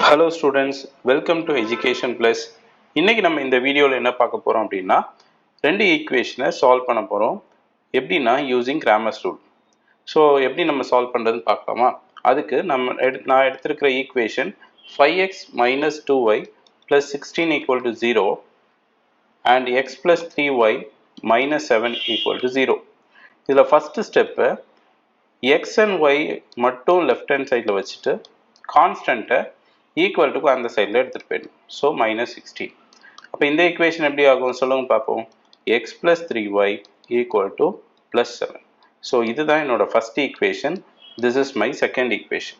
Hello students, welcome to Education Plus. இன்னைக்கு நம்ம இந்த வீடியோவில் என்ன பார்க்க போகிறோம் அப்படின்னா ரெண்டு ஈக்குவேஷனை சால்வ் பண்ண போகிறோம். எப்படின்னா யூஸிங் கிராமர்ஸ் ரூல். ஸோ எப்படி நம்ம சால்வ் பண்ணுறதுன்னு பார்க்கலாமா? அதுக்கு நான் எடுத்திருக்கிற equation 5x minus 2y plus 16 equal to 0 and x plus 3y minus 7 equal to 0. இதில் first step x and y மட்டும் லெஃப்ட் ஹேண்ட் சைடில் வச்சுட்டு கான்ஸ்டண்ட்டை ஈக்குவல் டுக்கு அந்த சைடில் எடுத்துகிட்டு போயிடும். ஸோ -16. அப்போ இந்த ஈக்குவேஷன் எப்படி ஆகும் சொல்லுங்க பார்ப்போம். X plus 3y equal to +7. So இதுதான் என்னோட first equation. This is my second equation.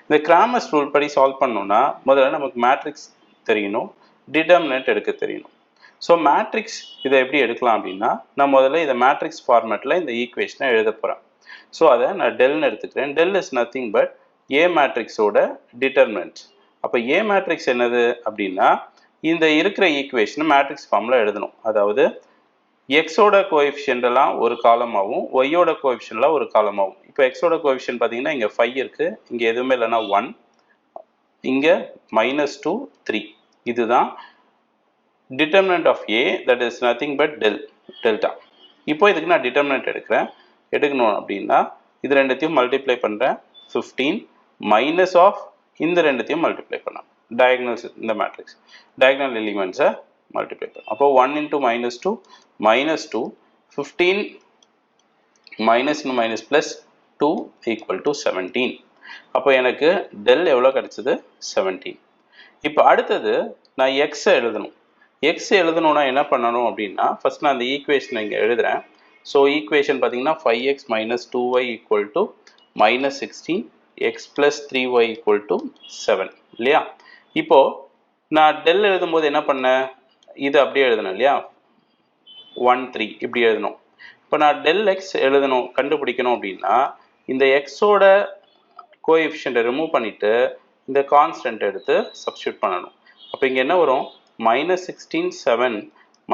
இந்த கிராமர்ஸ் ரூல் படி சால்வ் பண்ணோம்னா முதல்ல நமக்கு மேட்ரிக்ஸ் தெரியணும், டிட்டர்மினன்ட் எடுக்க தெரியணும். ஸோ மேட்ரிக்ஸ் இதை எப்படி எடுக்கலாம் அப்படின்னா நான் முதல்ல இதை மேட்ரிக்ஸ் ஃபார்மேட்டில் இந்த ஈக்குவேஷனை எழுத போகிறேன். ஸோ அதை நான் டெல்னு எடுத்துக்கிறேன். Del is nothing but a மேட்ரிக்ஸோட டிட்டர்மினன்ட். அப்போ ஏ மேட்ரிக்ஸ் என்னது அப்படின்னா இந்த இருக்கிற ஈக்குவேஷனை மேட்ரிக்ஸ் ஃபார்மில் எழுதணும். அதாவது எக்ஸோட கோஎஃபிஷியன்ட்லாம் ஒரு காலமாகவும் ஒய்யோட கோஎஃபிஷியன்ட்லாம் ஒரு காலமாகவும். இப்போ எக்ஸோட கோஎஃபிஷியன்ட் பார்த்தீங்கன்னா இங்கே 5 இருக்குது, இங்கே எதுவுமே இல்லைன்னா 1, இங்கே -2 3. இதுதான் determinant of A, that is nothing but delta. இப்போ இதுக்கு நான் டிட்டர்மினன்ட் எடுக்கணும் அப்படின்னா இது ரெண்டுத்தையும் மல்டிப்ளை பண்ணுறேன். 15 மைனஸ் ஆஃப் இந்த ரெண்டுத்தையும் மல்டிப்ளை பண்ணலாம். டயக்னல்ஸ் இந்த மேட்ரிக்ஸ் டயக்னல் எலிமெண்ட்ஸை மல்டிப்ளை பண்ணலாம். அப்போ 1 × -2 -2 15 minus minus plus 2 equal to 17. அப்போ எனக்கு டெல் எவ்வளோ கிடச்சிது? 17. இப்போ அடுத்தது நான் எக்ஸை எழுதணும். எக்ஸ் எழுதணும்னா என்ன பண்ணணும் அப்படின்னா ஃபஸ்ட் நான் அந்த ஈக்குவேஷனை இங்கே எழுதுகிறேன். ஸோ ஈக்குவேஷன் பார்த்தீங்கன்னா 5x - 2y equal to -16, x plus 3y equal to 7 இல்லையா? இப்போ நான் டெல் எழுதும்போது என்ன பண்ணேன், இது அப்படியே எழுதணும் இல்லையா, 1 3 இப்படி எழுதணும். இப்போ நான் டெல் எக்ஸ் எழுதணும் கண்டுபிடிக்கணும் அப்படின்னா இந்த எக்ஸோட கோஎஃபிஷியன்ட்டை ரிமூவ் பண்ணிவிட்டு இந்த கான்ஸ்டன்ட் எடுத்து சப்ஸ்டியூட் பண்ணணும். அப்போ இங்கே என்ன வரும்? -16 7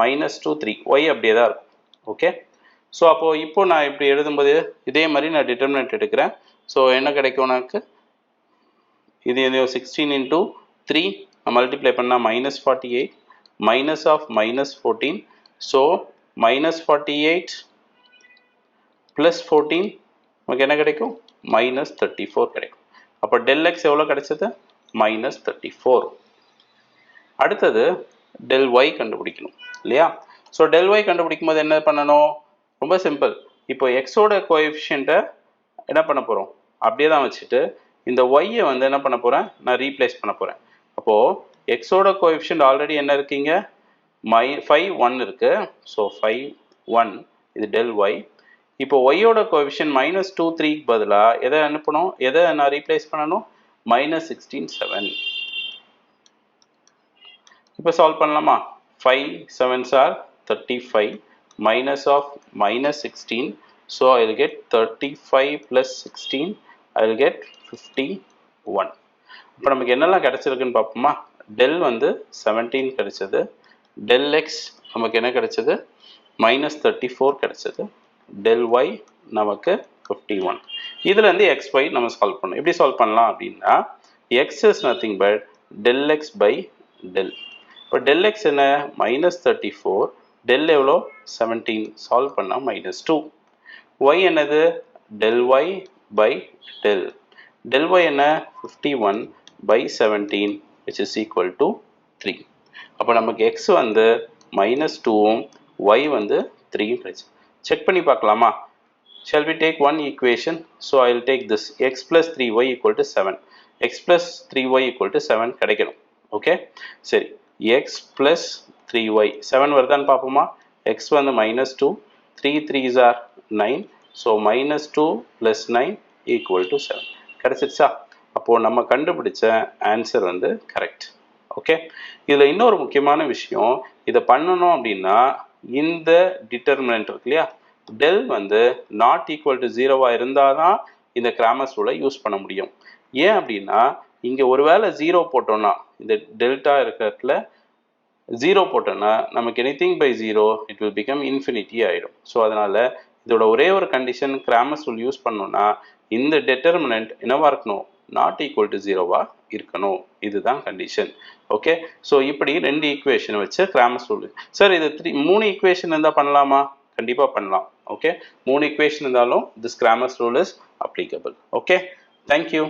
-2 3 ஒய் அப்படியே தான் இருக்கும். ஓகே, ஸோ அப்போது இப்போ நான் இப்படி எழுதும்போது இதே மாதிரி நான் டிட்டர்மினன்ட் எடுக்கிறேன். ஸோ என்ன கிடைக்கும் எனக்கு? இது 16 × 3 மல்டிப்ளை பண்ணால் -48 மைனஸ் ஆஃப் -14. ஸோ -48 + 14 நமக்கு என்ன கிடைக்கும்? -34 கிடைக்கும். அப்போ டெல் எக்ஸ் எவ்வளோ கிடைச்சது? -34. அடுத்தது டெல் ஒய் கண்டுபிடிக்கணும் இல்லையா? ஸோ டெல் ஒய் கண்டுபிடிக்கும் போது என்ன பண்ணணும்? ரொம்ப சிம்பிள். இப்போ எக்ஸோட கோஎஃபிஷியன்ட்டை என்ன பண்ண போகிறோம்? அப்படியே தான் வச்சுட்டு இந்த ஒய்யை வந்து என்ன பண்ண போகிறேன்? நான் ரீப்ளேஸ் பண்ண போகிறேன். அப்போது எக்ஸோட கோஎஃபிஷியன்ட் ஆல்ரெடி என்ன இருக்கீங்க? 5 1 இருக்குது. ஸோ 5 1 இது டெல் ஒய். இப்போ ஒய்யோட கோஎஃபிஷியன்ட் -2 3க்கு பதிலாக எதை அனுப்பணும்? எதை நான் ரீப்ளேஸ் பண்ணணும்? -16 7. இப்போ சால்வ் பண்ணலாமா? 5 7s are 35 minus of -16. So I will get 35 plus 16. I will get 51. இப்போ நமக்கு என்னெல்லாம் கிடைச்சிருக்குன்னு பார்ப்போமா? டெல் வந்து 17 கிடைச்சது. டெல் எக்ஸ் நமக்கு என்ன கிடைச்சது? -34 கிடைச்சது. டெல் ஒய் நமக்கு 51. இதுலேருந்து எக்ஸ் ஒய் நம்ம சால்வ் பண்ணணும். எப்படி சால்வ் பண்ணலாம் அப்படின்னா x is nothing but del x by del. இப்போ டெல் எக்ஸ் என்ன? -34. டெல் எவ்வளோ? 17. சால்வ் பண்ணால் -2. y என்னது? del y by del. del y என்ன? 51 by 17 which is equal to 3. அப்போ நமக்கு x வந்து -2ம் y வந்து 3ம் கிடைச்சு. செக் பண்ணி பார்க்கலாமா? Shall we take one equation? So I will take this x plus 3y equal to 7. x plus 3y equal to 7 கிடைக்கணும். ஓகே, சரி. x plus 3y 7 வருதான்னு பார்ப்போமா? x வந்து -2, 3 3s are 9. ஸோ -2 + 9 = 7 கிடைச்சிருச்சா? அப்போது நம்ம கண்டுபிடிச்ச ஆன்சர் வந்து கரெக்ட். ஓகே, இதில் இன்னொரு முக்கியமான விஷயம், இதை பண்ணணும் அப்படின்னா இந்த டிட்டர்மினன்ட் இருக்கு இல்லையா, டெல் வந்து நாட் ஈக்குவல் டு 0 இருந்தால் தான் இந்த கிராமர்ஸ் ரூலை யூஸ் பண்ண முடியும். ஏன் அப்படின்னா இங்கே ஒருவேளை 0 போட்டோம்னா இந்த டெல்டா இருக்கிறதுல 0 போட்டோன்னா நமக்கு anything by 0 it will become infinity ஆகிடும். ஸோ அதனால் இதோட ஒரே ஒரு கண்டிஷன் கிராமர்ஸ் ரூல் யூஸ் பண்ணோம்னா இந்த டிட்டர்மினன்ட் என்னவா இருக்கணும்? நாட் ஈக்குவல் டு 0வா இருக்கணும், இதுதான் கண்டிஷன். ஓகே, ஸோ இப்படி 2 ஈக்குவேஷன் வச்சு கிராமர்ஸ் ரூல். சார் இது 3 ஈக்குவேஷன் இருந்தால் பண்ணலாமா? கண்டிப்பாக பண்ணலாம். ஓகே, 3 ஈக்குவேஷன் இருந்தாலும் this Cramer's rule is applicable. Okay, thank you.